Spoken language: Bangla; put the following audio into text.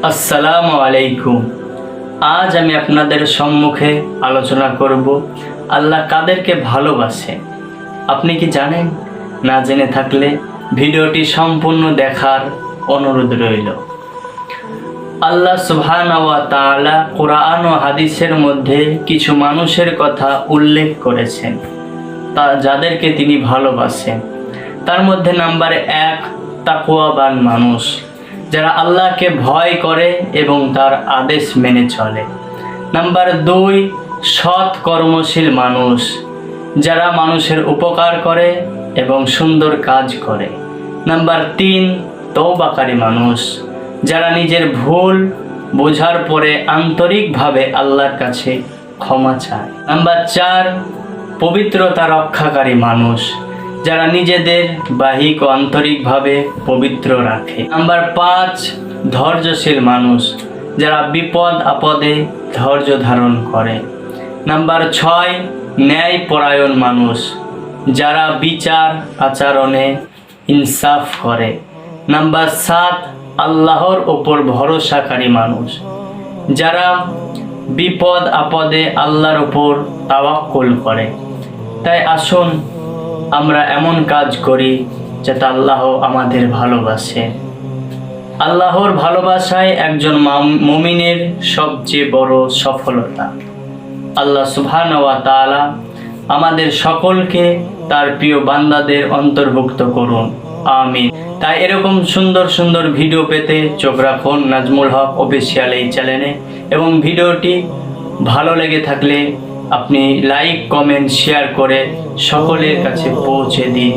আসসালামু আলাইকুম। আজ আমি আপনাদের সম্মুখে আলোচনা করব আল্লাহ কাদেরকে ভালোবাসে। আপনি কি জানেন? না জেনে থাকলে ভিডিওটি সম্পূর্ণ দেখার অনুরোধ রইল। আল্লাহ সুবহানাহু ওয়া তাআলা কোরআন ও হাদিসের মধ্যে কিছু মানুষের কথা উল্লেখ করেছেন যাদেরকে তিনি ভালোবাসেন। তার মধ্যে নাম্বার 1 তাকওয়াবান মানুষ, যারা আল্লাহকে ভয় করে এবং তার আদেশ মেনে চলে। নাম্বার 2 সৎ কর্মশীল মানুষ, যারা মানুষের উপকার করে এবং সুন্দর কাজ করে। নাম্বার 3 তওবাকারী মানুষ, যারা নিজের ভুল বোঝার পরে আন্তরিকভাবে আল্লাহর কাছে ক্ষমা চায়। নাম্বার 4 পবিত্রতা রক্ষাকারী মানুষ, যারা নিজেদের বাহ্যিক ও আন্তরিকভাবে পবিত্র রাখে। নাম্বার 5 ধৈর্যশীল মানুষ, যারা বিপদ আপদে ধৈর্য ধারণ করে। নাম্বার 6 ন্যায়পরায়ণ মানুষ, যারা বিচার আচরণে ইনসাফ করে। নাম্বার 7 আল্লাহর ওপর ভরসাকারী মানুষ, যারা বিপদ আপদে আল্লাহর ওপর তাওয়াক্কুল করে। তাই আসুন আমরা এমন কাজ করি যাতে আল্লাহ আমাদের ভালোবাসে। আল্লাহর ভালোবাসায় একজন মুমিনের সবচেয়ে বড় সফলতা। আল্লাহ সুবহানাহু ওয়া তাআলা আমাদের সকলকে তার প্রিয় বান্দাদের অন্তর্ভুক্ত করুন, আমিন। তাই এরকম সুন্দর সুন্দর ভিডিও পেতে চোখ রাখুন নাজমুল হক অফিসিয়াল এই চ্যানেলে, এবং ভিডিওটি ভালো লেগে থাকলে আপনি লাইক কমেন্ট শেয়ার করে সকলের কাছে পৌঁছে দিন।